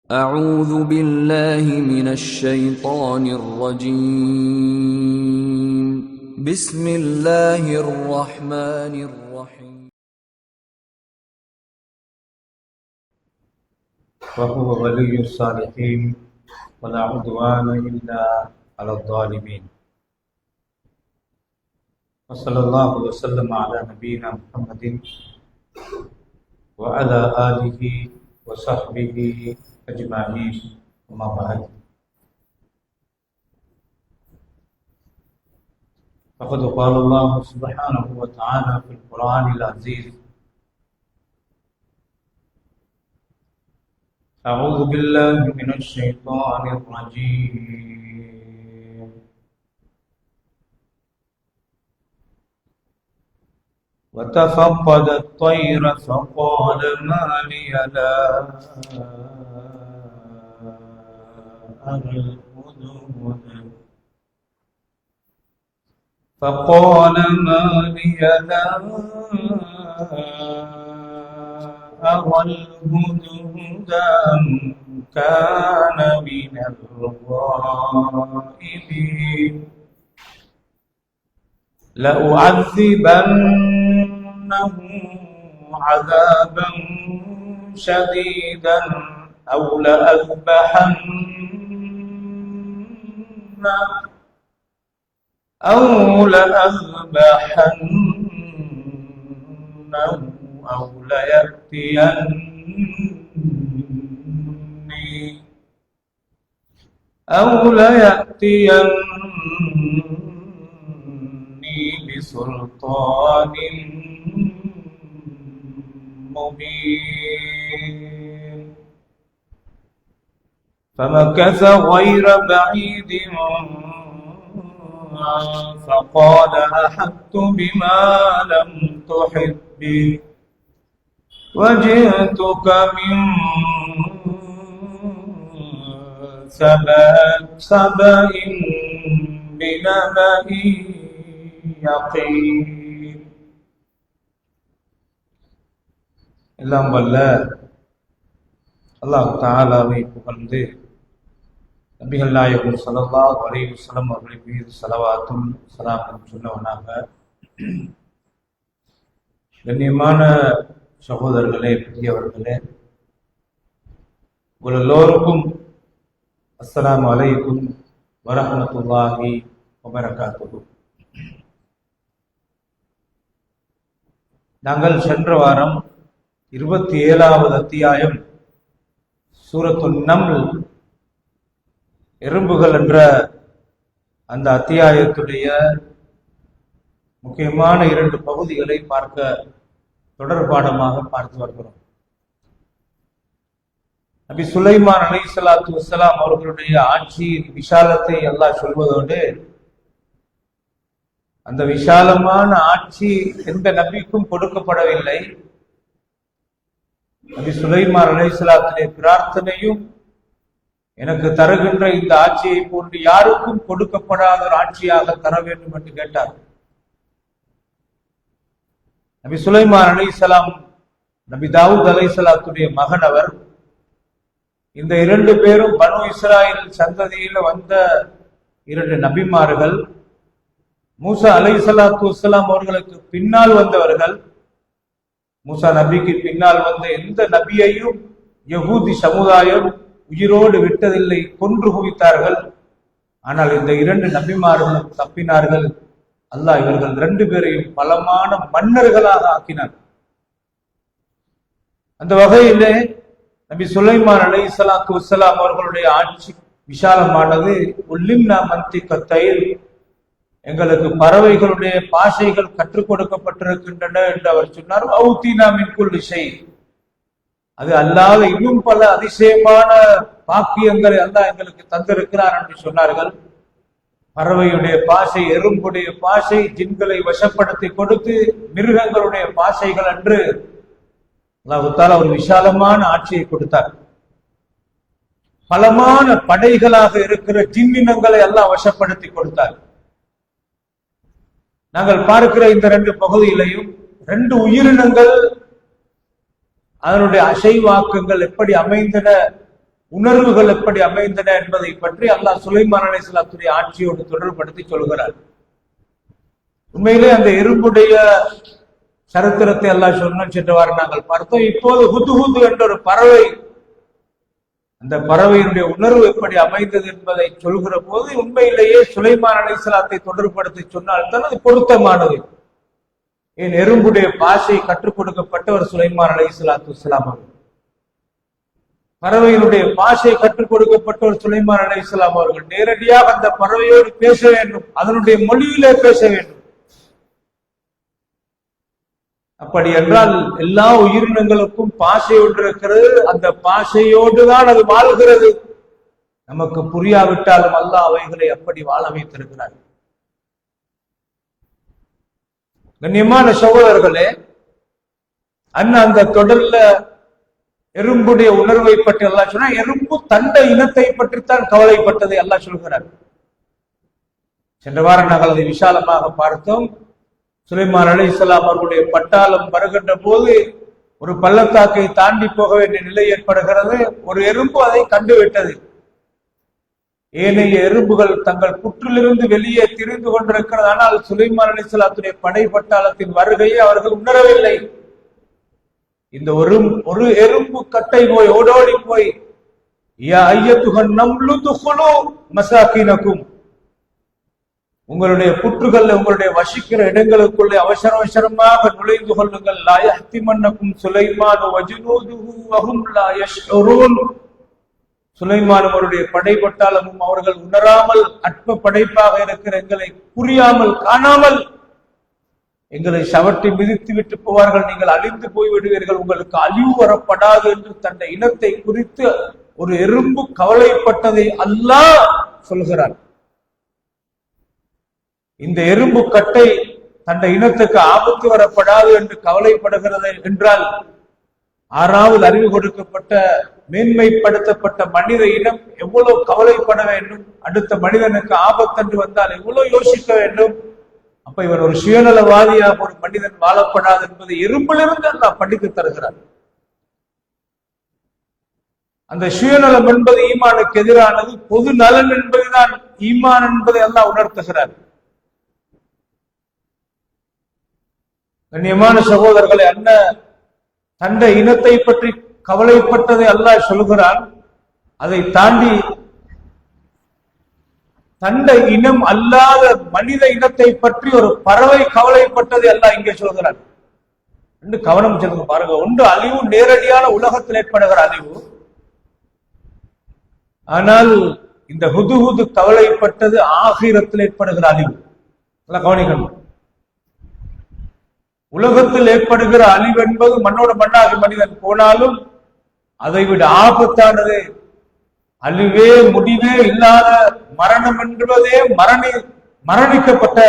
أعوذ بالله من الشيطان الرجيم بسم الله الرحمن الرحيم وهو ولي الصالحين ولا عدوان إلا على الظالمين وصلى الله وسلم على نبينا محمد وعلى آله وصحبه أجمعين أما بعد فقد قال الله سبحانه وتعالى في القرآن العزيز أعوذ بالله من الشيطان الرجيم وتفقد الطير فقال ما لي لا أرى الهدهد فقال ما لي لا أرى الهدهد أم كان من الغائبين لأعذبنه عذابا شديدا أو لأذبحنه أو ليأتيني بسلطان مبين فمكث غير بعيد فقال أحطت بما لم تحط به وجئتك من سبأ بنبأ يقين எல்லாம் வல்ல அல்லாஹ் தஆலாவை புகழ்ந்து நபிகள் நாயகம் ஸல்லல்லாஹு அலைஹி வஸல்லம் அவர்கள் மீது ஸலவாத்தும் ஸலாமும் சொன்னவனாக கண்ணியமான சகோதரர்களே, பெரியவர்களே, உங்கள் எல்லோருக்கும் அஸ்ஸலாமு அலைக்கும் வரஹ்மத்துல்லாஹி வபரகாத்துஹு. நாங்கள் சென்ற வாரம் 27வது அத்தியாயம் சூரத்துன் நம்ல் எறும்புகள் என்ற அந்த அத்தியாயத்துடைய முக்கியமான 2 பகுதிகளை பார்க்க தொடர்பாடமாக பார்த்து வருகிறோம். நபி சுலைமான் அலைஹிஸ்ஸலாத்து வஸ்ஸலாம் அவர்களுடைய ஆட்சியின் விஷாலத்தை அல்லாஹ் சொல்வதோடு அந்த விஷாலமான ஆட்சி எந்த நபிக்கும் கொடுக்கப்படவில்லை. நபி சுலைமான் அலைஹிஸ்ஸலாத்துடைய பிரார்த்தனையும் எனக்கு தருகின்ற இந்த ஆட்சியை போன்று யாருக்கும் கொடுக்கப்படாத ஒரு ஆட்சியாக தர வேண்டும் என்று கேட்டார். நபி சுலைமான் அலைஹிஸ்ஸலாம் நபி தாவூத் அலைஹிஸ்ஸலாத்துடைய மகன் அவர். இந்த 2 பேரும் பனு இஸ்ராயேல் சந்ததியில் வந்த 2 நபிமார்கள். மூசா அலைஹிஸ்ஸலாத்து வஸ்ஸலாம் அவர்களுக்கு பின்னால் வந்தவர்கள். மூசா நபிக்கு பின்னால் வந்த எந்த நபியையும் யகூதி சமுதாயம் உயிரோடு விட்டதில்லை, கொன்று குவித்தார்கள். ஆனால் இந்த 2 நபிமார்களும் தப்பினார்கள். அல்லாஹ் இவர்கள் 2 பேரையும் பலமான மன்னர்களாக ஆக்கினார். அந்த வகையிலே நபி சுலைமான் அலைஹிஸ்ஸலாத்து வஸ்ஸலாம் அவர்களுடைய ஆட்சி விஷாலமானது. உல்லிம்னா மன்திகத்தைல், எங்களுக்கு பறவைகளுடைய பாஷைகள் கற்றுக் கொடுக்கப்பட்டிருக்கின்றன என்று அவர் சொன்னார். அவுதீனா மின் குல்லி ஷை, அது அல்லாத இன்னும் பல அதிசயமான பாக்கியங்களை அல்லாஹ் எங்களுக்கு தந்திருக்கிறார் என்று சொன்னார்கள். பறவையுடைய பாஷை, எறும்புடைய பாஷை, ஜின்களை வசப்படுத்தி கொடுத்து மிருகங்களுடைய பாஷைகள் என்று அல்லாஹ் தஆலா ஒரு விஷாலமான ஆட்சியை கொடுத்தார். பலமான படைகளாக இருக்கிற ஜின்னினங்களை அல்லாஹ் வசப்படுத்தி கொடுத்தார். நாங்கள் பார்க்கிற இந்த 2 பகுதியிலையும் 2 உயிரினங்கள் அதனுடைய அசைவாக்கங்கள் எப்படி அமைந்தன உணர்வுகள் எப்படி அமைந்தன என்பதை பற்றி அல்லாஹ் சுலைமான் அலைஹிஸ்ஸலாத்துடைய ஆட்சியோடு தொடர்படுத்தி சொல்கிறார். உண்மையிலே அந்த எறும்புடைய சரித்திரத்தை அல்லாஹ் சொன்ன சென்றவாறு நாங்கள் பார்த்தோம். இப்போது ஹுதுஹுது என்ற ஒரு பறவை, அந்த பறவையினுடைய உணர்வு எப்படி அமைந்தது என்பதை சொல்கிற போது உண்மையிலேயே சுலைமான் அலைஹிஸ்ஸலாத்தை தொடர்படுத்தி சொன்னால்தான் அது பொருத்தமானது. என் எறும்புடைய பாஷை கற்றுக் கொடுக்கப்பட்டவர் சுலைமான் அலைஹிஸ்ஸலாத்து வஸ்ஸலாம் அவர்கள். பறவையினுடைய பாஷை கற்றுக் கொடுக்கப்பட்டவர் சுலைமான் அலைஹிஸ்ஸலாம் அவர்கள். நேரடியாக அந்த பறவையோடு பேச வேண்டும், அதனுடைய மொழியிலே பேச வேண்டும். அப்படி என்றால் எல்லா உயிரினங்களுக்கும் பாஷை ஒன்று இருக்கிறது, அந்த பாஷையோடு தான் அது வாழ்கிறது. நமக்கு புரியாவிட்டாலும் அல்லாஹ் அவைகளை அப்படி வாழ வைத்திருக்கிறார். கண்ணியமான சகோதரர்களே, அந்த தொடர்ல எறும்புடைய உணர்வை பற்றி அல்லாஹ் சொன்னா, எறும்பு தண்டை இனத்தை பற்றித்தான் கவலைப்பட்டதை அல்லாஹ் சொல்கிறார். சென்ற வாரம் நாங்கள் அதை விசாலமாக பார்த்தோம். சுலைமான் அலைஹிஸ்ஸலாம் அவர்களுடைய பட்டாளம் வருகின்ற போது ஒரு பள்ளத்தாக்கை தாண்டி போக வேண்டிய நிலை ஏற்படுகிறது. ஒரு எறும்பு அதை கண்டுவிட்டது. ஏனைய எறும்புகள் தங்கள் புற்றிலிருந்து வெளியே திரிந்து கொண்டிருக்கிறது. ஆனால் சுலைமான் அலைஹிஸ்ஸலாத்துடைய படை பட்டாளத்தின் வருகையை அவர்கள் உணரவில்லை. இந்த ஒரு எறும்பு கட்டை போய் ஓடோடி போய், யா ஐயத்துஹன் நம்லு துஹுலு மசாகினகும், உங்களுடைய புற்றுகள்ல உங்களுடைய வசிக்கிற இடங்களுக்குள்ளே அவசர அவசரமாக நுழைந்து கொள்ளுங்கள். லா யஹ்திமன்னகும் சுலைமான் வஜுனூதுஹு வஹும் லா யஷ்உரூன், சுலைமான் அவருடைய படைப்பட்டாளமும் அவர்கள் உணராமல் அற்ப படைப்பாக இருக்கிற எங்களை புரியாமல் காணாமல் எங்களை சவட்டி மிதித்து விட்டு போவார்கள், நீங்கள் அழிந்து போய் விடுவீர்கள், உங்களுக்கு அழிவு வரப்படாது என்று தன்னை இனத்தை குறித்து ஒரு எறும்பு கவலைப்பட்டதை அல்லாஹ் சொல்கிறார். இந்த எறும்பு கட்டை தன்னை இனத்துக்கு ஆபத்து வரப்படாது என்று கவலைப்படுகிறது என்றால், ஆறாவது அறிவு கொடுக்கப்பட்ட மேன்மைப்படுத்தப்பட்ட மனித இனம் எவ்வளவு கவலைப்பட வேண்டும், அடுத்த மனிதனுக்கு ஆபத்தன்று வந்தால் எவ்வளவு யோசிக்க வேண்டும். அப்ப இவர் ஒரு சுயநலவாதியாக ஒரு மனிதன் வாழப்படாது என்பதை எறும்பிலிருந்து அல்லாஹ் படித்து தருகிறார். அந்த சுயநலம் என்பது ஈமானுக்கு எதிரானது, பொது நலன் என்பதுதான் ஈமான் என்பதை அல்லாஹ் உணர்த்துகிறார். கண்ணியமான சகோதரர்களை, தன்னை இனத்தை பற்றி கவலைப்பட்டதை அல்லாஹ் சொல்கிறான். அதை தாண்டி தன்னை இனம் அல்லாத மனித இனத்தை பற்றி ஒரு பறவை கவலைப்பட்டதை அல்லாஹ் இங்கே சொல்கிறான். ரெண்டு கவனம் செலுங்க பாருங்க. ஒன்று அழிவு, நேரடியான உலகத்தில் ஏற்படுகிற அழிவு. ஆனால் இந்த ஹுதுஹுது கவலைப்பட்டது ஆகிரத்தில் ஏற்படுகிற அழிவு. கவனிக்கணும். உலகத்தில் ஏற்படுகிற அழிவு என்பது மண்ணோட மண்ணாகி மனிதன் போனாலும் அதை விட ஆபத்தானது, அழிவே முடிவே இல்லாத மரணம் என்பதே மரணிக்கப்பட்ட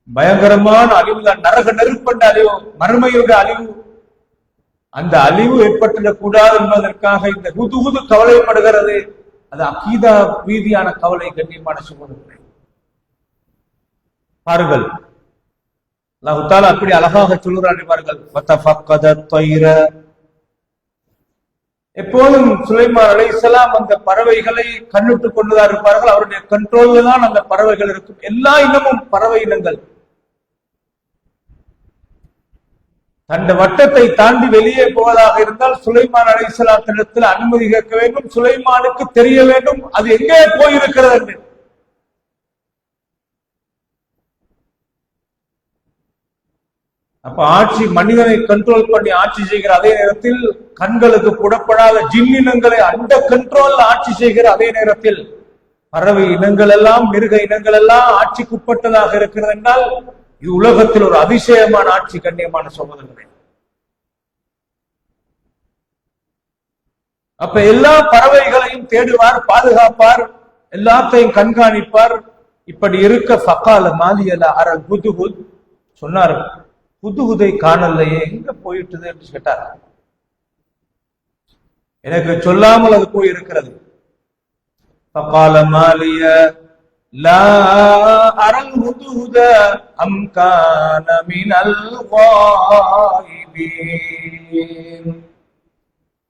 பயங்கரமான அழிவுதான். நரக நெருப்பண்ட அழிவு, மறுமையுடைய அழிவு. அந்த அழிவு ஏற்பட்டுடக் கூடாது என்பதற்காக இந்த ஹுதுஹுது கவலைப்படுகிறது. அது அகீதா ரீதியான கவலை. கண்ணியமான சகோதரர்களே, பாருங்கள், அல்லாஹ் தஆலா அப்படி அழகாக சொல்கிறான் பாருங்கள். வதஃபக்கத த்வைர, எப்போதும் சுலைமான் அலைஹிஸ்ஸலாம் அந்த பறவைகளை கண்ணுட்டு கொண்டுதான் இருப்பார்கள். அவருடைய கண்ட்ரோல்ல தான் அந்த பறவைகள் இருக்கும். எல்லா இனமும் பறவை இனங்கள் அந்த வட்டத்தை தாண்டி வெளியே போவதாக இருந்தால் சுலைமான் அலைஹிஸ்ஸலாத்திடத்தில் அனுமதி கேட்க வேண்டும். சுலைமானுக்கு தெரிய வேண்டும் அது எங்கே போயிருக்கிறது என்று. அப்ப ஆட்சி, மனிதனை கண்ட்ரோல் பண்ணி ஆட்சி செய்கிற அதே நேரத்தில் கண்களுக்கு புடப்படாத ஜின்னினங்களை அந்த கண்ட்ரோல் ஆட்சி செய்கிற அதே நேரத்தில் பறவை இனங்கள் எல்லாம், மிருக இனங்கள் எல்லாம் ஆட்சிக்குட்பட்டதாக இருக்கிறது என்றால் இது உலகத்தில் ஒரு அதிசயமான ஆட்சி. கண்ணியமான சகோதரர்களே, அப்ப எல்லா பறவைகளையும் தேடுவார், பாதுகாப்பார், எல்லாத்தையும் கண்காணிப்பார். இப்படி இருக்க ஃபகால மாலியல அரல் ஹுதுஹுத் சொன்னார், ஹுதுஹுதை காணலையே, எங்க போயிட்டுது என்று கேட்டார். எனக்கு சொல்லாமல் அது போய் இருக்கிறது. ஃபகால மாலிய லா அரல் ஹுதுஹுத அம் கான மினல் காயிபீன்.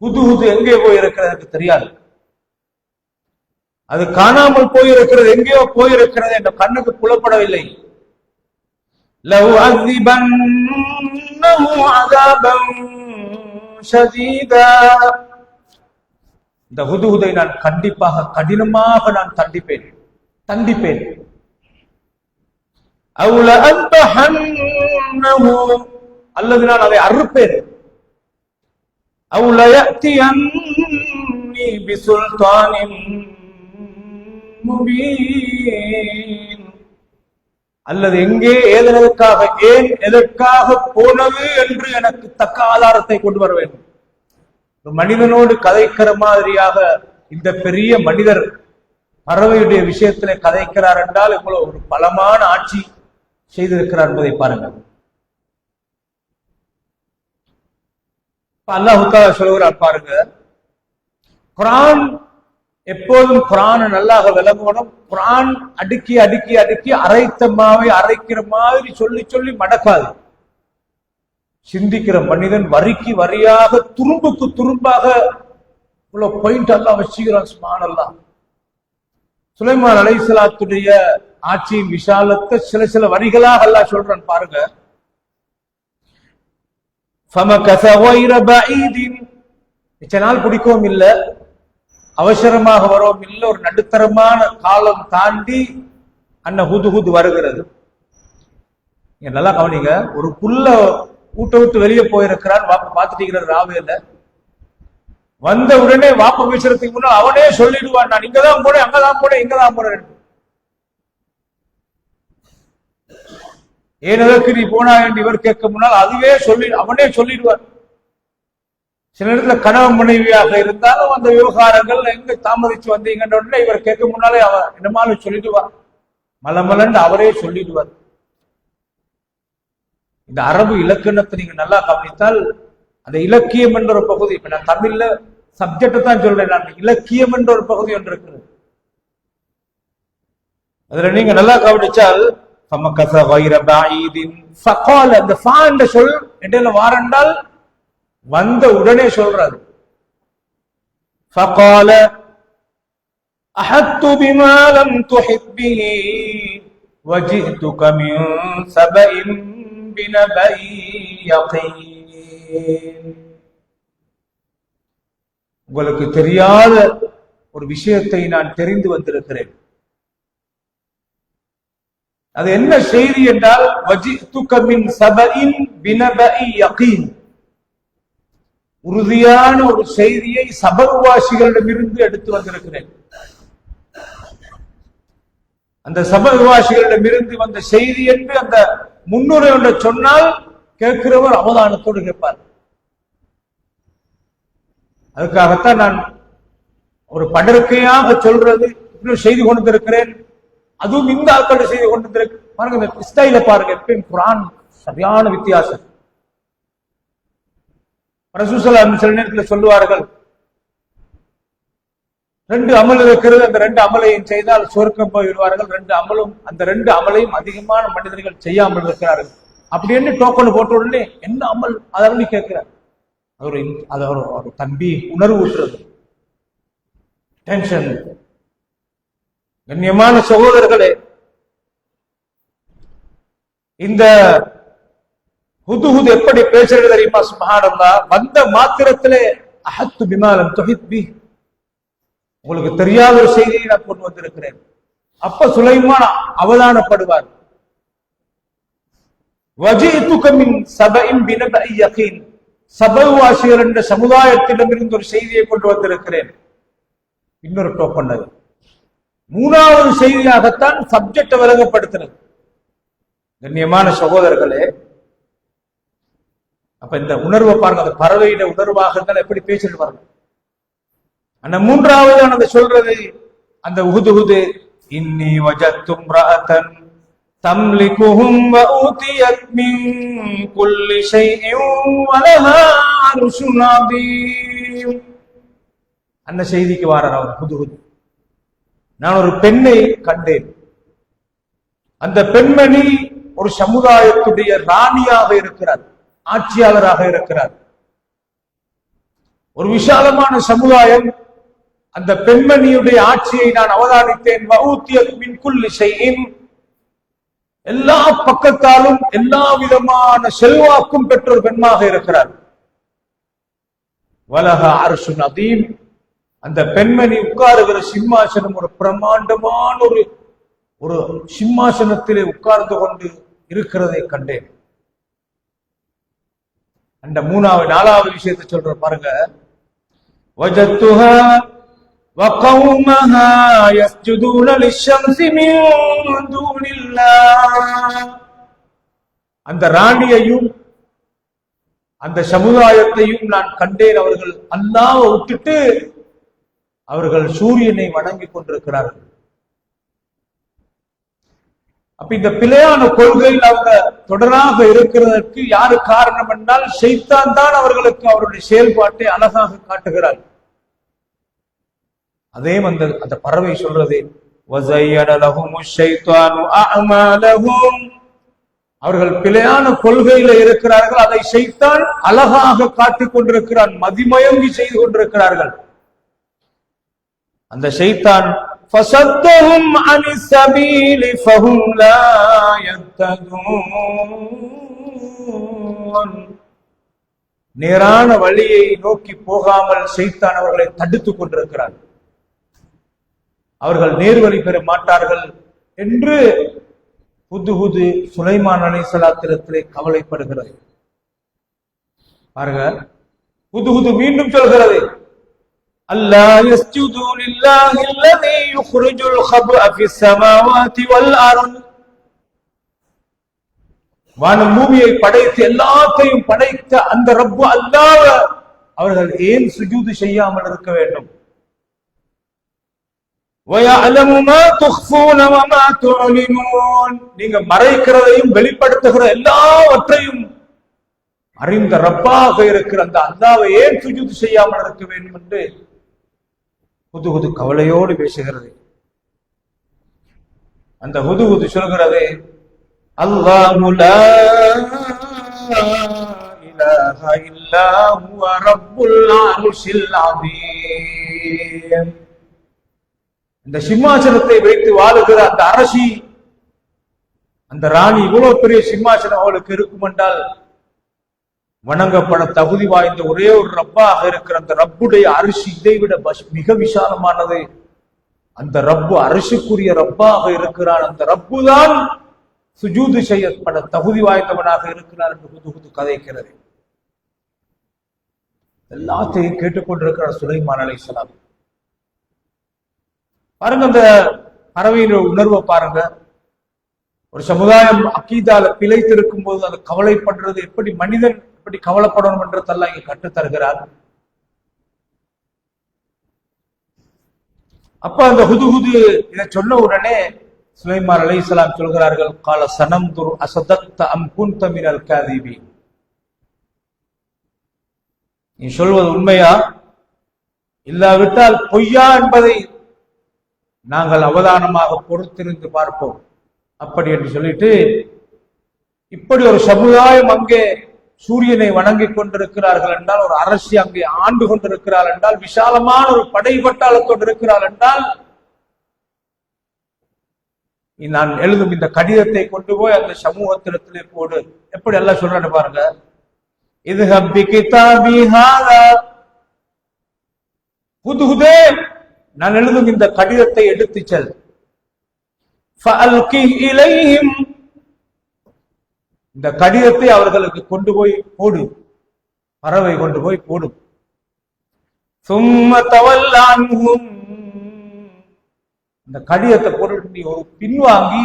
ஹுது எங்கே போயிருக்கிறது எனக்கு தெரியாது. அது காணாமல் போயிருக்கிறது, எங்கேயோ போயிருக்கிறது, என்ற கண்ணுக்கு புலப்படவில்லை. லவ் அஸிபன்னஹு அஸாபன் ஷதீதா, இந்த ஹுதுஹுதை நான் கண்டிப்பாக கடினமாக நான் தண்டிப்பேன். அவுல அன்பஹன்னஹு, அல்லது நான் அதை அறுப்பேன். அவுல யஅதியன்னி பிசுல்தானின் முபீன், அல்லது எங்கே ஏன் எதற்காக போனது என்று எனக்கு தக்க ஆதாரத்தை கொண்டு வர வேண்டும். ஒரு மனிதனோடு கதைக்கிற மாதிரியாக இந்த பெரிய மனிதர் பறவையுடைய விஷயத்திலே கதைக்கிறார் என்றால் இவ்வளவு ஒரு பலமான ஆட்சி செய்திருக்கிறார் என்பதை பாருங்கள். அல்லாஹ் தஆலா சொல்கிறார் பாருங்க, குர்ஆன் எப்போதும் குர்ஆனை நல்லாக விளங்கணும். குர்ஆன் அடுக்கி அடுக்கி அடுக்கி அரைத்த மாவை அரைக்கிற மாதிரி சொல்லி சொல்லி மடக்காது. சிந்திக்கிற மனிதன் வரிக்கு வரியாக துரும்புக்கு துரும்பாக இவ்வளவு பாயிண்ட் எல்லாம் வச்சுக்கிறான். சுப்ஹானல்லாஹ். சுலைமான் அலைஹிஸ்ஸலாத்துடைய ஆட்சியின் விஷாலத்தை சில வரிகளாக அல்லாஹ் சொல்றான் பாருங்க. ஃபமகஸ கைர பஈதின், இச்ச நாள் பிடிக்கவும் இல்லை, அவசரமாக வரவும் இல்லை, ஒரு நடுத்தரமான காலம் தாண்டி ஹுது வருகிறது. நல்லா கவனிங்க, ஒரு புல்ல ஊட்ட விட்டு வெளியே போயிருக்கிறான், வாப்ப பார்த்துட்டீங்கிறது ராவையில வந்த உடனே வாப்ப பேசுறதுக்கு முன்னாடி அவனே சொல்லிடுவான், நான் இங்கதான் போனேன், அங்கதான் போனேன், இங்கதான் போனேன். ஏன் எதற்கு நீ போனா என்று இவர் கேட்க முன்னால் அவனே சொல்லிடுவார். சில இடத்துல கணவன் மனைவியாக இருந்தாலும் அந்த விவகாரங்கள் எங்க தாமதிச்சு வந்தீங்கன்ற உடனே இவர் கேட்க முன்னாலே அவர் என்னமாலும் சொல்லிடுவார், மலமலன்னு அவரே சொல்லிடுவார். இந்த அரபு இலக்கணத்தை நீங்க நல்லா கவனித்தால் அந்த இலக்கியம் என்ற ஒரு பகுதி, இப்ப நான் தமிழ்ல சப்ஜெக்ட் தான் சொல்றேன், நான் இலக்கியம் என்ற ஒரு பகுதி ஒன்று இருக்கிறது. அதுல நீங்க நல்லா கவனிச்சால் ஃபமகஸ கைர பஈதின் ஃபகால, அந்த ஃபா என்ற சொல் இடையில வாரண்டால் வந்த உடனே சொல்றாரு. ஃபகால அஹத்து பிமா லம் துஹிப் பிஹி வஜிதுக மின் சபஇன் பினபஇ யகீன், உங்களுக்கு தெரியாத ஒரு விஷயத்தை நான் தெரிந்து வந்திருக்கிறேன். அது என்ன செய்தி என்றால் வஜிதுக மின் சபஇன் பினபஇ யகீன், உறுதியான ஒரு செய்தியை சபவாசிகளிடமிருந்து எடுத்து வந்திருக்கிறேன். அந்த சபவாசிகளிடமிருந்து வந்த செய்தி என்று அந்த முன்னுரை ஒன்றை சொன்னால் கேட்கிறவர் அவதானத்தோடு கேட்பார். அதுக்காகத்தான் நான் ஒரு படற்கையாக சொல்றது இன்னும் செய்தி கொண்டு இருக்கிறேன். அதுவும் இந்த ஆட்கள் செய்தி கொண்டு பாருங்க, இந்த ஸ்டைல பாருங்க, எப்பயும் குர்ஆன் சரியான வித்தியாசம். ரசூல் ஸல்லல்லாஹு அலைஹி வஸல்லம் சில நேரத்தில் சொல்லுவார்கள், 2 அமல் இருக்கிறது, அந்த 2 அமலையும் செய்தால் சொர்க்கம் போய் விடுவார்கள். அந்த 2 அமலையும் அதிகமான மனிதர்கள் செய்யாமல் இருக்கிறார்கள். அப்படி என்ன டோக்கன் போட்ட உடனே என்ன அமல் அதை கேட்கிறார். அது ஒரு தம்பி உணர்வு ஊற்றுறது, டென்ஷன். கண்ணியமான சகோதரர்களே, இந்த ஹுது எப்படி பேசுறது தெரியுமா? சுப்ஹானல்லாஹ். வந்த மாத்திரத்திலே அஹத்து பிமா லம் துஹித் பி, உங்களுக்கு தெரியாத ஒரு செய்தியை நான் கொண்டு வந்திருக்கிறேன். அப்ப சுலைமான் அவதானப்படுவார். வஜிதுக மின் சபஇன் பினபஇ யகீன், சபவாசிகள் என்ற சமுதாயத்திடமிருந்து ஒரு செய்தியை கொண்டு வந்திருக்கிறேன். இன்னொரு டோக்கன். அது 3வது செய்தியாகத்தான் சப்ஜெக்டை விளங்கப்படுத்தினது. கண்ணியமான சகோதரர்களே, அப்ப இந்த உணர்வை பாருங்க, அந்த பறவையிட உணர்வாக இருந்தால் எப்படி பேசிட்டு பாருங்க. அந்த 3வது சொல்றது அந்த ஹுது இன்னி வஜத்து இம்ரஅத்தன் தம்லிகுஹும் வ ஊதியத் மின் குல்லி ஷைஇன் வ லஹா அர்ஷுன் அதீம். அந்த செய்திக்கு வாரார் அவர் ஹுது. நான் ஒரு பெண்ணை கண்டேன், அந்த பெண்மணி ஒரு சமுதாயத்துடைய ராணியாக இருக்கிறார், ஆட்சியாளராக இருக்கிறார். ஒரு விசாலமான சமுதாயம். அந்த பெண்மணியுடைய ஆட்சியை நான் அவதானித்தேன். எல்லா பக்கத்தாலும் எல்லா விதமான செல்வாக்கும் பெற்ற ஒரு பெண்ணாக இருக்கிறார். வலஹ அர்ஷுன் அதீம், அந்த பெண்மணி உட்காருகிற சிம்மாசனம் ஒரு பிரமாண்டமான ஒரு சிம்மாசனத்திலே உட்கார்ந்து கொண்டு இருக்கிறதை கண்டேன். அந்த நாலாவது விஷயத்தை சொல்ற பாருங்க. வஜத்துஹா வகௌமஹா யஸ்ஜுதூன லிஷம்ஸி மின் தூனில்லாஹ், அந்த ராணியையும் அந்த சமுதாயத்தையும் நான் கண்டேன். அவர்கள் அல்லாஹ்வை விட்டுட்டு அவர்கள் சூரியனை வணங்கி கொண்டிருக்கிறார்கள். அப்ப இந்த பிழையான கொள்கையில் அவங்க தொடராக இருக்கிறதற்கு யாரு காரணம் என்றால் ஷைத்தான் தான் அவர்களுக்கு அவருடைய செயல்பாட்டை அழகாக காட்டுகிறார். அதே அந்த பறவை சொல்றது, அவர்கள் பிழையான கொள்கையில இருக்கிறார்கள், அதை ஷைத்தான் அழகாக காட்டிக் கொண்டிருக்கிறான், மதிமயங்கி செய்து கொண்டிருக்கிறார்கள். அந்த ஷைத்தான் فَصَدَّهُمْ عَنِ السَّبِيلِ فَهُمْ لَا يَهْتَدُونَ, நேரான வழியை நோக்கி போகாமல் ஷைத்தான் அவர்களை தடுத்துக் கொண்டிருக்கிறார். அவர்கள் நேர்வழி பெற மாட்டார்கள் என்று ஹுத்ஹுத் சுலைமான் அலைஹிஸ்ஸலாத்திலே கவலைப்படுகிறது. பாருங்க, ஹுத்ஹுத் மீண்டும் சொல்கிறது, அல்லா யஸ்ஜுது லில்லாஹி அல்லதி யுக்ரிஜுல் கபஅ ஃபிஸ் ஸமாவாதி வல் அர்த், வானம் பூமியை படைத்து எல்லாத்தையும் படைத்த அந்த ரப்பு அல்லாஹ் அவர்கள் ஏன் சுஜூது செய்யாமல் இருக்க வேண்டும்? வயஅலமு மா துக்ஃபூன வ மா துஅலினூன், நீங்க மறைக்கிறதையும் வெளிப்படுத்துகிற எல்லாவற்றையும் அறிந்த ரப்பாக இருக்கிற அந்த அல்லாஹ்வை ஏன் சுஜூது செய்யாமல் இருக்க வேண்டும் என்று ஹுத்ஹுத் கவலையோடு பேசுகிறது. அந்த ஹுத்ஹுத் சொல்கிறது, அல்லாஹு லா இலாஹ இல்லா ஹுவ ரப்புல் அர்ஷில் அதீம், இந்த சிம்மாசனத்தை வைத்து வாழுகிற அந்த அரசி, அந்த ராணி, இவ்வளவு பெரிய சிம்மாசனம் அவளுக்கு இருக்கும் என்றால் வணங்கப்பட தகுதி வாய்ந்த ஒரே ஒரு ரப்பாக இருக்கிற அந்த ரப்புடைய அரிசி இதைவிட மிக விசாலமானது. அந்த ரப்பு அரிசிக்குரிய ரப்பாக இருக்கிறான். அந்த ரப்பு தான் சுஜூது செய்யப்பட தகுதி வாய்ந்தவனாக இருக்கிறார் என்று ஹுத்ஹுத் கதைக்கிறது. எல்லாத்தையும் கேட்டுக்கொண்டிருக்கிறார் சுலைமான் அலைஹிஸ்ஸலாம். பாருங்க, அந்த பறவையின் உணர்வை பாருங்க. ஒரு சமுதாயம் அக்கீதால பிழைத்திருக்கும் போது அது கவலைப்படுறது எப்படி, மனிதன் எப்படி கவலைப்படணும் என்றதெல்லாம் இங்க கற்றுத்தருகிறார். அப்ப அந்த ஹுத்ஹுத் இதை சொன்ன உடனே சுலைமான் அலைஹிஸ்ஸலாம் சொல்கிறார்கள், கால சனம்துர் அஸதக்த அம் குன்த மினல் காதிபீன், நீ சொல்வது உண்மையா இல்லாவிட்டால் பொய்யா என்பதை நாங்கள் அவதானமாக பொறுத்திருந்து பார்ப்போம் அப்படி என்று சொல்லிட்டு, இப்படி ஒரு சமுதாயம் அங்கே சூரியனை வணங்கி கொண்டிருக்கிறார்கள் என்றால், ஒரு அரசி அங்கே ஆண்டு கொண்டிருக்கிறாள் என்றால், விசாலமான ஒரு படை பட்டாளத்தோடு இருக்கிறாள் என்றால், நான் எழுதும் இந்த கடிதத்தை கொண்டு போய் அந்த சமூகத்திலே போடு. எப்படி எல்லாம் சொல்றாரு பாருங்க. இது ஹப்பி கிதாபி ஹாதா, ஹுத்ஹுதே நான் எழுதும் இந்த கடிதத்தை எடுத்து செல். ஃபஅல்கி இலைஹிம், இந்த கடிதத்தை அவர்களுக்கு கொண்டு போய் போடு, பறவை கொண்டு போய் போடும். சும்ம தவல்ல அன்ஹும், இந்த கடிதத்தை போட்டு நீ ஒரு பின்வாங்கி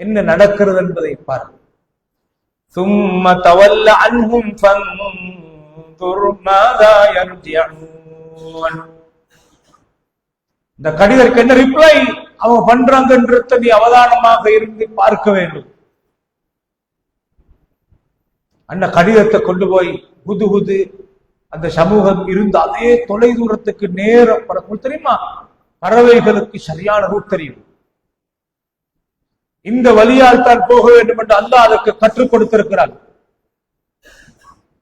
என்ன நடக்கிறது என்பதை பாரு. சும்ம தவல்ல அன்ஹும் ஃபன்துர் மாதா யர்ஜிஊன், இந்த கடிதத்துக்கு என்ன ரிப்ளை அவங்க பண்றாங்கன்றத நீ அவதானமாக இருந்து பார்க்க வேண்டும். அந்த கடிதத்தை கொண்டு போய் ஹுத்ஹுத் அந்த சமூகம் இருந்த அதே தொலை தூரத்துக்கு நேரம் தெரியுமா, பறவைகளுக்கு சரியான ரூட் தெரியும். இந்த வழியால் தான் போக வேண்டும் என்று அல்லாஹ் அதற்கு கற்றுக் கொடுத்திருக்கிறார்.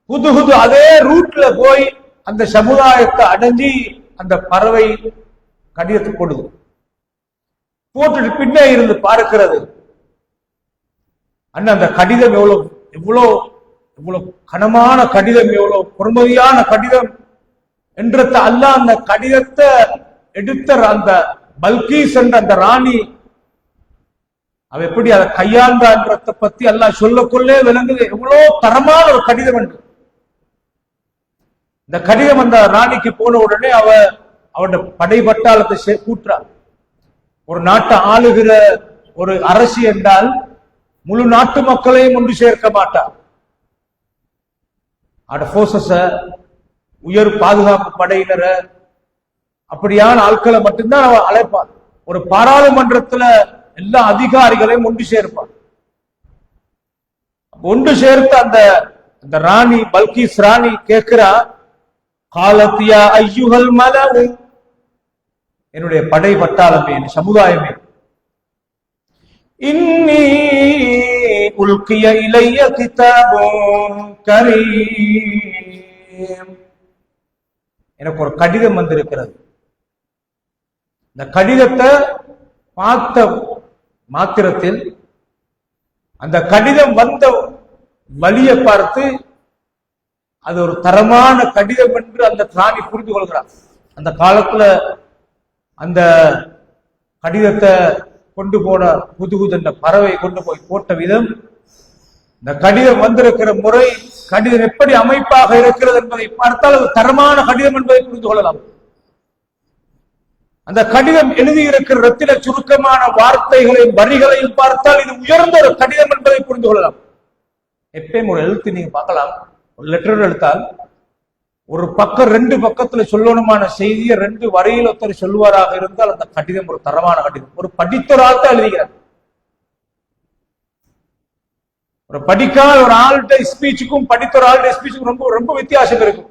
ஹுத்ஹுத் அதே ரூட்ல போய் அந்த சமுதாயத்தை அடைஞ்சி அந்த பறவை கடிதத்தை போடுது. போட்டுட்டு பின்னே இருந்து பார்க்கிறது. அண்ணன் அந்த கடிதம் எவ்வளவு எவ்வளவு எவ்வளவு கனமான கடிதம், எவ்வளவு பொறுமதியான கடிதம் என்றத அல்லாஹ் அந்த கடிதத்தை எடுத்த அந்த பல்கீஸ் என்ற அந்த ராணி அவ எப்படி அதை கையாண்டான்றத பத்தி அல்லாஹ் சொல்லக்கொள்ளே விளங்குது. எவ்வளவு தரமான ஒரு கடிதம் என்று. இந்த கடிதம் அந்த ராணிக்கு போன உடனே அவருடைய படை பட்டாளத்தை கூட்டுறா. ஒரு நாட்டை ஆளுகிற ஒரு அரசி என்றால் முழு நாட்டு மக்களையும் ஒன்று சேர்க்க மாட்டார். உயர் பாதுகாப்பு படையினரை அப்படியான ஆட்களை மட்டும்தான் அவ அழைப்பார். ஒரு பாராளுமன்றத்துல எல்லா அதிகாரிகளையும் ஒன்று சேர்ப்பார். ஒன்று சேர்த்து அந்த ராணி பல்கீஸ் ராணி கேட்கிறா, காலத்தியா ஐயுகல் மலவு, என்னுடைய படை பட்டாளமே, என் சமுதாயமே, இன்னி உல்கிய இலைய கிதாபுன் கரீம், எனக்கு ஒரு கடிதம் வந்திருக்கிறது. இந்த கடிதத்தை பார்த்த மாத்திரத்தில் அந்த கடிதம் வந்த வழியை பார்த்து அது ஒரு தரமான கடிதம் என்று அந்த ராணி புரிந்து கொள்கிறார். அந்த காலத்துல அந்த கடிதத்தை கொண்டு போன புதுகுது என்ற பறவை கொண்டு போய் போட்ட விதம், இந்த கடிதம் வந்திருக்கிற முறை, கடிதம் எப்படி அமைப்பாக இருக்கிறது என்பதை பார்த்தால் அது தரமான கடிதம் என்பதை புரிந்து கொள்ளலாம். அந்த கடிதம் எழுதியிருக்கிற ரத்தின சுருக்கமான வார்த்தைகளையும் வரிகளையும் பார்த்தால் இது உயர்ந்த ஒரு கடிதம் என்பதை புரிந்து கொள்ளலாம். எப்பயும் ஒரு எழுத்து நீங்க பார்க்கலாம், ஒரு லெட்டர் எடுத்தால் ஒரு பக்கம் 2 பக்கத்துல சொல்லணுமான செய்தியை 2 வரியில் ஒருத்தர் சொல்லுவாராக இருந்தால் அந்த கடிதம் ஒரு தரமான கடிதம். ஒரு படித்தொரால் தான் எழுதுகிறார். ஒரு படிக்காத ஒரு ஆள்கிட்ட ஸ்பீச்சுக்கும் படித்தொரு ஆள்கிட்ட ஸ்பீச்சுக்கும் ரொம்ப ரொம்ப வித்தியாசம் இருக்கும்.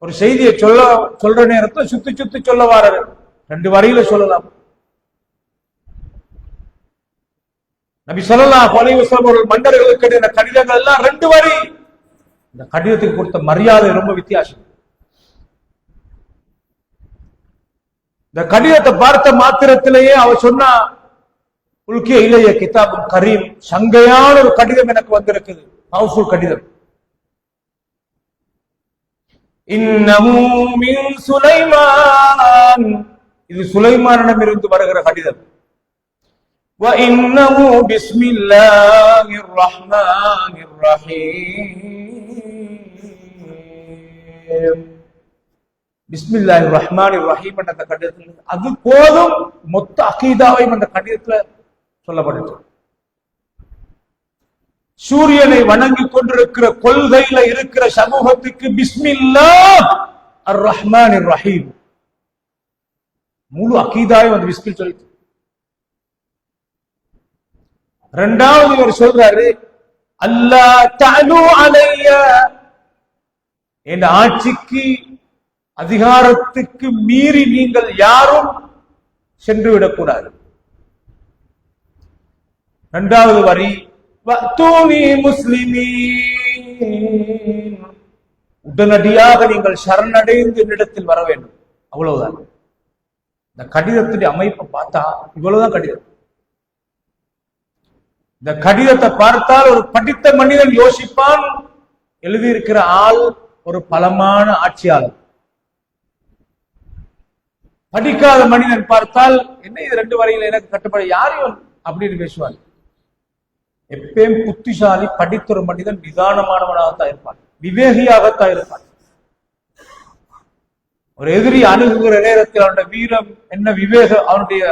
ஒரு செய்தியை சொல்ற நேரத்தில் சுத்தி சுத்தி சொல்ல வாராரு, 2 வரியில சொல்லலாம். நபி ஸல்லல்லாஹு அலைஹி வஸல்லம் அவர்கள் மன்னர்களுக்கு எழுதின கடிதங்கள் எல்லாம் 2 வரி. இந்த கடிதத்துக்கு கொடுத்த மரியாதை ரொம்ப வித்தியாசம். இந்த கடிதத்தை பார்த்த மாத்திரத்திலேயே அவர் சொன்னா, உல்கிய இலைய கிதாபுன் கரீம், சங்கையான ஒரு கடிதம் எனக்கு வந்திருக்குது, பவர்ஃபுல் கடிதம். இன்னஹு மின் சுலைமான், இது சுலைமானிடம் இருந்து வருகிற கடிதம். وَإِنَّهُ بِسْمِ اللَّهِ الرَّحْمَنِ الرَّحِيمِ, பிஸ்மில்லாஹி ரஹ்மான் ரஹீம் என்ற அந்த கடிதத்தில் அது போதும் மொத்த அகீதாவையும் அந்த கடிதத்துல சொல்லப்பட்டது. சூரியனை வணங்கி கொண்டிருக்கிற கொள்கையில இருக்கிற சமூகத்துக்கு பிஸ்மில்லாஹ் அர் ரஹ்மான் ரஹீம், முழு அகீதாவையும் அந்த பிஸ்மில் சொல்லி. 2வது இவர் சொல்றாரு, அல்லாஹ் தஅலு அலைய, என் ஆட்சிக்கு அதிகாரத்துக்கு மீறி நீங்கள் யாரும் சென்று விடக்கூடாது. 2வது வரி, வஅதூனி முஸ்லிமீன், உடனடியாக நீங்கள் சரணடைந்து என்னிடத்தில் வர வேண்டும். அவ்வளவுதான். இந்த கடிதத்துடைய அமைப்பை பார்த்தா இவ்வளவுதான் கடிதம். இந்த கடிதத்தை பார்த்தால் ஒரு படித்த மனிதன் யோசிப்பான், எழுதியிருக்கிற ஆள் ஒரு பலமான ஆட்சியாளர். படிக்காத மனிதன் பார்த்தால் என்ன இது 2 வரியில எனக்கு கட்டுப்பட யாரையும் அப்படின்னு பேசுவார். எப்பயும் புத்திசாலி படித்த ஒரு மனிதன் நிதானமானவனாகத்தான் இருப்பான், விவேகியாகத்தான் இருப்பான். ஒரு எதிரி அணுகுகிற நேரத்தில் அவனுடைய வீரம் என்ன, விவேகம், அவனுடைய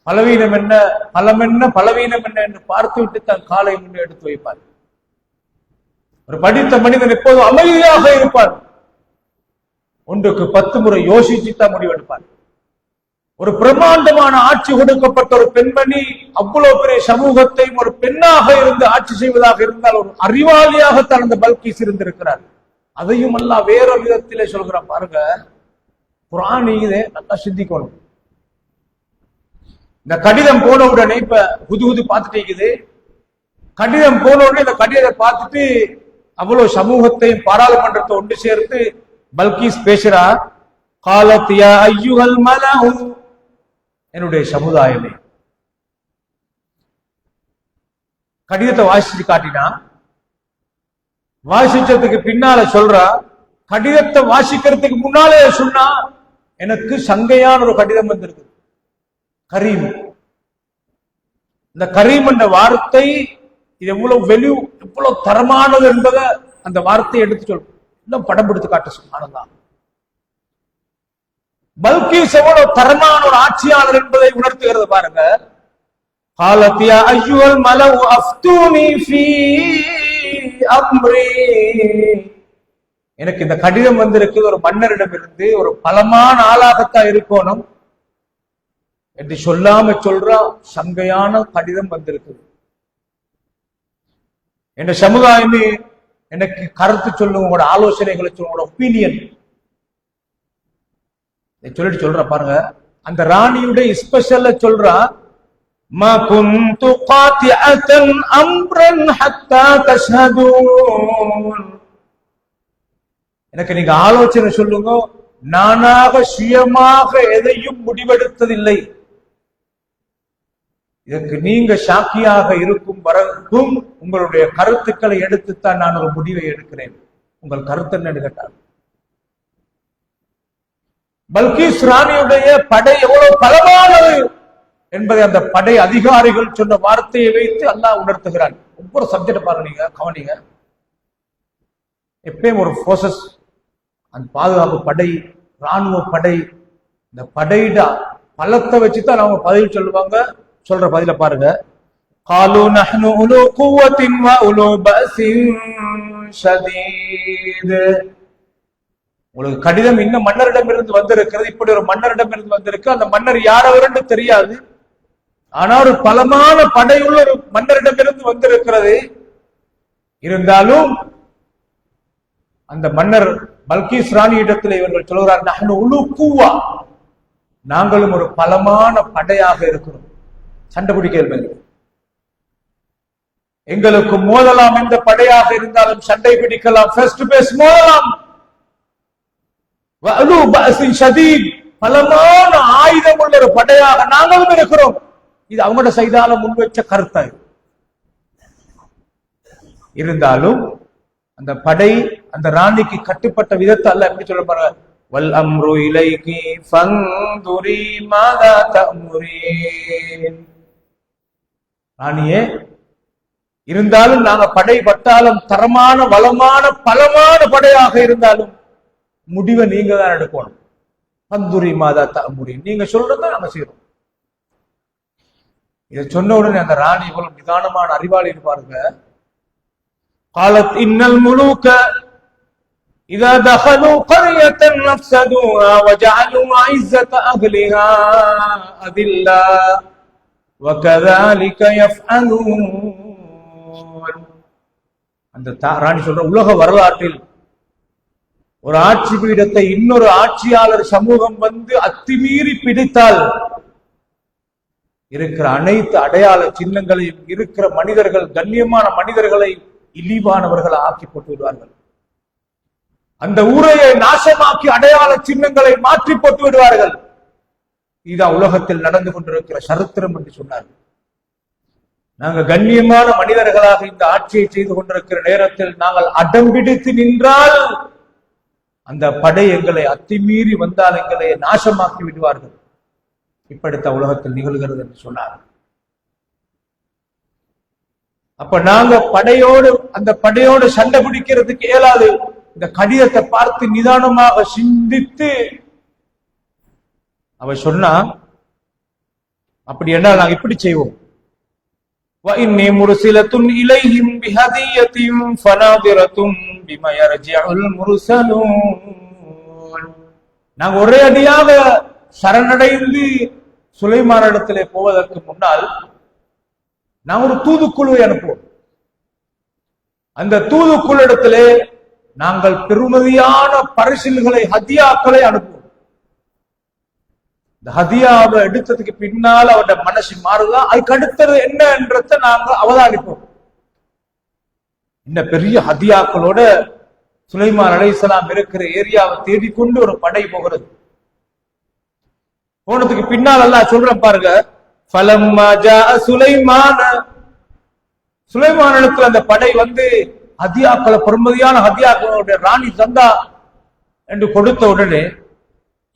பலவீனம் என்ன, பலம் என்ன, பலவீனம் என்ன என்று பார்த்து விட்டு தன் காலை முன்னே எடுத்து வைப்பார். ஒரு படித்த மனிதன் எப்போதும் அமைதியாக இருப்பார். ஒன்றுக்கு 10 முறை யோசிச்சுத்தான் முடிவெடுப்பார். ஒரு பிரம்மாண்டமான ஆட்சி கொடுக்கப்பட்ட ஒரு பெண்மணி அவ்வளவு பெரிய சமூகத்தை ஒரு பெண்ணாக இருந்து ஆட்சி செய்வதாக இருந்தால் ஒரு அறிவாளியாகத்தான் அந்த பல்கீஸ் இருந்திருக்கிறார். அதையும் அல்லாஹ் வேற விதத்திலே சொல்கிறான் பாருங்க. குர்ஆன் இதை நல்லா சிந்திக்கணும். இந்த கடிதம் போன உடனே இப்ப புது பார்த்துட்டு இருக்குது. கடிதம் போன உடனே இந்த கடிதத்தை பார்த்துட்டு அவ்வளவு சமூகத்தையும் பாராளுமன்றத்தை ஒன்று சேர்த்து பல்கீஸ் பேசுறா, காலத் யா அய்யுஹல் மலஉ, என்னுடைய சமுதாயமே. கடிதத்தை வாசிச்சு காட்டினா, வாசிச்சதுக்கு பின்னால சொல்றா, கடிதத்தை வாசிக்கிறதுக்கு முன்னாலே சொன்னா, எனக்கு சங்கையான ஒரு கடிதம் வந்திருக்கு. கரீம், இந்த கரீம் என்ற வார்த்தை இது எவ்வளவு தரமானது என்பதை அந்த வார்த்தையை எடுத்து சொல்லும். இன்னும் படம் பிடித்து காட்ட சொன்னால்தான் பல்கீஸ் எவ்வளவு தரமான ஒரு ஆட்சியாளர் என்பதை உணர்த்துகிறது பாருங்க. قالت يا أيها الملأ أفتوني في أمري. எனக்கு இந்த கடிதம் வந்திருக்கு, ஒரு மன்னரிடம் இருந்து, ஒரு பலமான ஆளாகத்தான் இருக்கணும் என்று சொல்லாம சொல்றா, சங்கையான கடிதம் வந்திருக்கு. என்ற சமுதாயமே எனக்கு கருத்து சொல்லுங்க, உங்களோட ஆலோசனைகளை சொல்லுங்க, உங்களோட ஒப்பீனியன் சொல்லிட்டு சொல்ற பாருங்க. அந்த ராணியுடைய ஸ்பெஷல்ல சொல்றா, மா குந்து காத்திஅத்தன் அம்ரன் ஹத்தா தஷ்ஹதூன். எனக்கு நீங்க ஆலோசனை சொல்லுங்க, நானாக சுயமாக எதையும் முடிவெடுத்ததில்லை, இதற்கு நீங்க சாக்கியாக இருக்கும் வரைக்கும் உங்களுடைய கருத்துக்களை எடுத்துத்தான் நான் ஒரு முடிவை எடுக்கிறேன். உங்கள் கருத்து என்னன்னு கேட்டார். பல்கீஸ் ராணியுடைய படை எவ்வளவு பலமானது என்பதை அந்த படை அதிகாரிகள் சொன்ன வார்த்தையை வைத்து அல்லாஹ் உணர்த்துகிறான். ஒவ்வொரு சப்ஜெக்ட் பாருங்க, நீங்க கவனிங்க. எப்பயும் ஒரு போர்சஸ், அந்த பாதுகாப்பு படை, ராணுவ படை, இந்த படையிட பலத்தை வச்சுதான் அவங்க பதில் சொல்லுவாங்க. சொல்ற பதில பாருங்க. قالوا نحن أولو قوة وأولو بأس شديد. உங்களுக்கு கடிதம் இன்னும் மன்னரிடம் இருந்து வந்திருக்கிறது, இப்படி ஒரு மன்னரிடம் இருந்து வந்திருக்கு. அந்த மன்னர் யாரவர்னு தெரியாது, ஆனா ஒரு பலமான படையுள்ள ஒரு மன்னரிடம் இருந்து வந்திருக்கிறது. இருந்தாலும் அந்த மன்னர் பல்கீஸ் ராணி இடத்துல இவர்கள் சொல்கிறார், நஹ்னு உலு குவா, நாங்களும் ஒரு பலமான படையாக இருக்கிறோம். சண்டை பிடிக்க எங்களுக்கு மோதலாம், எந்த படையாக இருந்தாலும் சண்டை பிடிக்கலாம், ஃபர்ஸ்ட் பேஸ் மோதலாம். பலமான ஆயுதம் உள்ள ஒரு படையாக நாங்களும் இருக்கிறோம். இது அவங்களோட சைதால முன்வச்ச கருத்தா. இருந்தாலும் அந்த படை அந்த ராணிக்கு கட்டுப்பட்ட விதத்தை அல்ல எப்படி சொல்ல போற, வல் அம்ரு இலைகி ஃபந்துரி மாதா தஅமுரீன். ராணியே, இருந்தாலும் நாங்க படை பட்டாலும் தரமான வளமான பலமான படையாக இருந்தாலும் முடிவை நீங்க தான் எடுக்கணும். ஃபந்துரி மாதா தஅமுரீன், நீங்க சொல்றத நாங்க செய்யறோம். இதை சொன்ன உடனே அந்த ராணி இவ்வளவு நிதானமான அறிவாளி பாருங்க. قالت إن الملوك إذا دخلوا قرية أفسدوها وجعلوا عزة أهلها أذلة وكذلك يفعلون. அந்த ராணி சொல்ற, உலக வரலாற்றில் ஒரு ஆட்சி பீடத்தை இன்னொரு ஆட்சியாளர் சமூகம் வந்து அத்துமீறி பிடித்தால் இருக்கிற அனைத்து அடையாள சின்னங்களையும், இருக்கிற மனிதர்கள், கண்ணியமான மனிதர்களை இழிவானவர்கள் ஆக்கி போட்டு விடுவார்கள். அந்த ஊரையை நாசமாக்கி அடையாள சின்னங்களை மாற்றி போட்டு விடுவார்கள். இதுதான் உலகத்தில் நடந்து கொண்டிருக்கிற சரித்திரம் என்று சொன்னார்கள். நாங்கள் கண்ணியமான மனிதர்களாக இந்த ஆட்சியை செய்து கொண்டிருக்கிற நேரத்தில் நாங்கள் அடம்பிடித்து நின்றால் அந்த படை எங்களை அத்துமீறி வந்தால் எங்களை நாசமாக்கி விடுவார்கள். இப்படித்த உலகத்தில் நிகழ்கிறது என்று சொன்னார். அப்ப நாங்க அந்த படையோடு சண்டை பிடிக்கிறதுக்கு இயலாது. இந்த கடிதத்தை பார்த்து நிதானமாக சிந்தித்து அவ சொன்னா, அப்படி என்ன நாங்க இப்படி செய்வோம். وَإِنِّي مُرْسِلَةٌ إِلَيْهِمْ بِهَدِيَّةٍ فَنَاظِرَةٌ بِمَا يَرْجِعُ الْمُرْسَلُونَ. நாங்க ஒரே அடியாக சரணடைந்து சுலைமான் இடத்திலே போவதற்கு முன்னால் நாம் ஒரு தூதுக்குழுவை அனுப்புவோம். அந்த தூதுக்குழு இடத்திலே நாங்கள் பெருமதியான பரிசில்களை, ஹதியாக்களை அனுப்புவோம். இந்த ஹதியாவை எடுத்ததுக்கு பின்னால் அவருடைய மனசு மாறுதா, அதுக்கு அடுத்தது என்ன என்றதை நாங்கள் அவதானிப்போம். இந்த பெரிய ஹதியாக்களோட சுலைமான் அலைஹிஸ்ஸலாம் இருக்கிற ஏரியாவை தேடிக்கொண்டு ஒரு படை போகிறது. போனதுக்கு பின்னால் அல்லாஹ் சொல்றேன் பாருங்க, ஃபலம்மா ஜாஅ சுலைமானிடத்தில் அந்த படை வந்து ஹதியாக்களை, பெருமதியான ஹதியாக்களுடைய ராணி சந்தா என்று கொடுத்த உடனே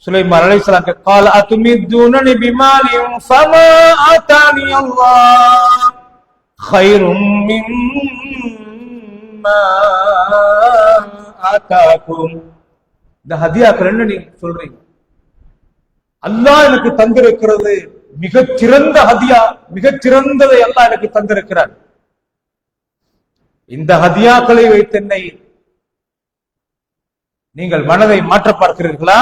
சுலைமான் அலைஹிஸ்ஸலாம் قال اتمدونني بمال فما آتاني الله خير مما آتاكم. இந்த ஹதியாக்கள் என்ன நீங்க சொல்றீங்க? அல்லாஹ் எனக்கு தந்திருக்கிறது மிகச் சிறந்த ஹதியா, மிகச் சிறந்ததை அல்லாஹ் எனக்கு தந்திருக்கிறார். இந்த ஹதியாக்களை வைத்து என்னை நீங்கள் மனதை மாற்ற பார்க்கிறீர்களா?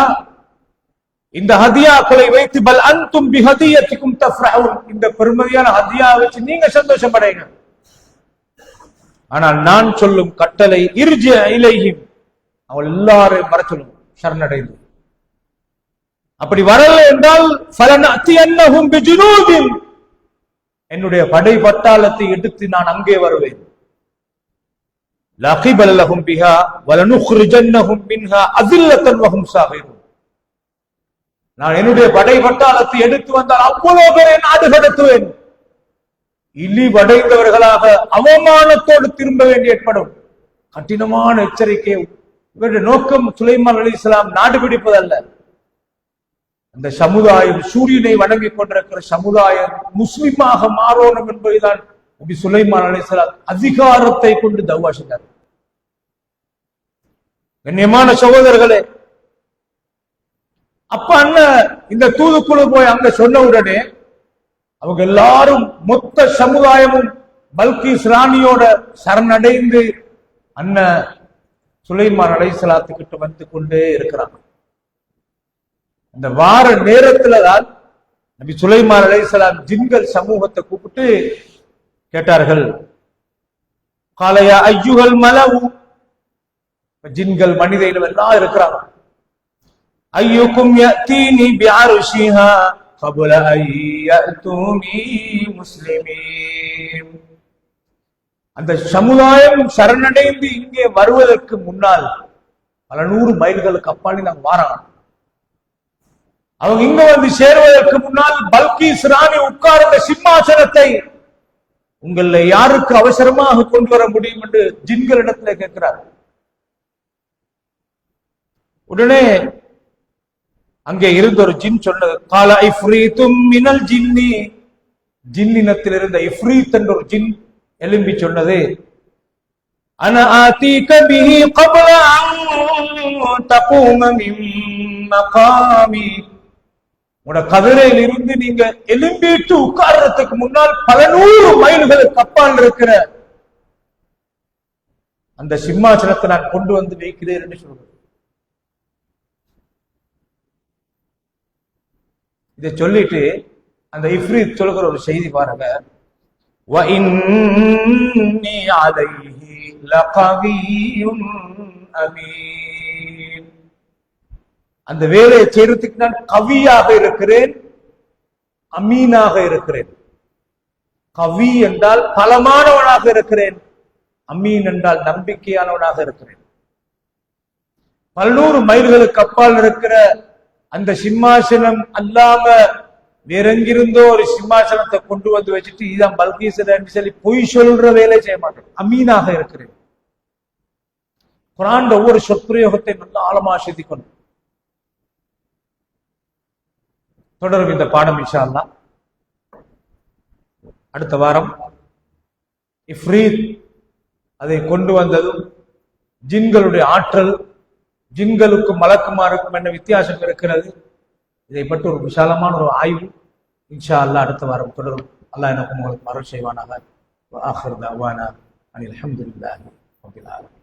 இந்த ஹதியாக்களை வைத்து பல் அன்தும் பிஹதியத்திக்கும் தஃப்ரஹூன், இந்த பெருமதியான ஹதியா வச்சு நீங்க சந்தோஷப்படைங்க. ஆனால் நான் சொல்லும் கட்டளை இர்ஜி இலைஹிம், அவள் எல்லாரையும் வர சொல்லும், சரணடைந்து. அப்படி வரவில்லை என்றால் ஃபலனஅத்தியன்னஹும் பிஜுனூதின், என்னுடைய படை பட்டாளத்தை எடுத்து நான் அங்கே வருவேன். லா கிபல லஹும் பிஹா வலனுக்ரிஜன்னஹும் மின்ஹா அஸில்லத்தன் வஹும் சாகிரூன். நான் என்னுடைய படை பட்டாளத்தை எடுத்து வந்தால் அவ்வளவு பேரை நாடு கடத்துவேன். இழிவடைந்தவர்களாக அவமானத்தோடு திரும்ப வேண்டி ஏற்படும். கடினமான எச்சரிக்கை. இவருடைய நோக்கம் சுலைமான் அலைஹிஸ்ஸலாம் நாடு பிடிப்பதல்ல. அந்த சமுதாயம், சூரியனை வணங்கிக் கொண்டிருக்கிற சமுதாயம் முஸ்லிமாக மாறணும் என்பதுதான் நபி சுலைமான் அலைஹிஸ்ஸலாம் அதிகாரத்தை கொண்டு தௌவா செய்தார். கண்ணியமான சகோதரர்களே, அப்ப அண்ணன் இந்த தூதுக்குழு போய் அங்க சொன்ன உடனே அவங்க எல்லாரும் மொத்த சமுதாயமும் பல்கீஸ் ராணியோட சரணடைந்து அண்ணன் சுலைமான் அலைஹிஸ்ஸலாத்துக்கிட்ட வந்து கொண்டே இருக்கிறாங்க. அந்த வார நேரத்துல தான் நபி சுலைமான் அலைஹிஸ்ஸலாம் ஜின்கள் சமூகத்தை கூப்பிட்டு கேட்டார்கள், காலையா ஐயுகள் மலவு, ஜின்கள் மனித இனம் எல்லாம் இருக்கிறாங்க. ஐயுக்கும் யஅதீனி பிஅர்ஷிஹா قبل أن يأتوني مسلمين. அந்த சமுதாயம் சரணடைந்து இங்கே வருவதற்கு முன்னால் பல 100 மைல்களுக்கு அப்பால் நாங்க வாரோம். அவங்க இங்க வந்து சேருவதற்கு முன்னால் பல்கீஸ் ராணி உட்கார்ந்த சிம்மாசனத்தை உங்கள யாருக்கு அவசரமாக கொண்டு வர முடியும் என்று ஜின்களிடத்துல கேட்கிறார். உடனே அங்கே இருந்த ஒரு ஜின் சொன்னது, கால இஃப்ரீத்தும் மினல் ஜின்னி, ஜின்னினத்தில் இருந்த இஃப்ரீத் என்ற ஒரு ஜின் எழும்பி சொன்னது, அன ஆதீக பிஹி قبل அன் தகூம மின் மகாமி, உட கதிரையில் இருந்து நீங்க எழும்பிட்டு உட்கார்றதுக்கு முன்னால் பல 100 மைல்களுக்கு அப்பால் இருக்கிற அந்த சிம்மாசனத்தை நான் கொண்டு வந்து வைக்கிறேன் என்று சொல்றேன். இதை சொல்லிட்டு அந்த இஃப்ரீத் சொல்கிற ஒரு செய்தி பாருங்க, وَإِنِّي عَلَيْهِ لَقَوِيٌّ أَمِينٌ, அந்த வேலையை செய்யறதுக்கு நான் கவியாக இருக்கிறேன், அமீனாக இருக்கிறேன். கவி என்றால் பலமானவனாக இருக்கிறேன், அமீன் என்றால் நம்பிக்கையானவனாக இருக்கிறேன். 100 மைல்களுக்கு அப்பால் இருக்கிற அந்த சிம்மாசனம் அல்லாம வேறெங்கிருந்தோ ஒரு சிம்மாசனத்தை கொண்டு வந்து வச்சுட்டு இதான் பல்கீஸ் சொல்லி பொய் சொல்ற வேலை செய்ய மாட்டேன், அமீனாக இருக்கிறேன். குர்ஆன் ஒவ்வொரு சொற்பிரயோகத்தை நல்ல ஆழமா சிந்திக்கணும். தொடரும் இந்த பாடம் இன்ஷா அல்லாஹ். அடுத்த வாரம் இஃப்ரீத் அதை கொண்டு வந்ததும் ஜின்களுடைய ஆற்றல், ஜின்களுக்கும் மலக்குமாருக்கும் என்ன வித்தியாசம் இருக்கிறது, இதை பற்றி ஒரு விசாலமான ஒரு ஆய்வு இன்ஷா அல்லாஹ் அடுத்த வாரம் தொடரும். அல்லாஹ் எனக்கு உங்களுக்கு அருள் செய்வானாக. வஆகிரு தஅவானா அனில் ஹம்துலில்லாஹி ரப்பில் ஆலமீன்.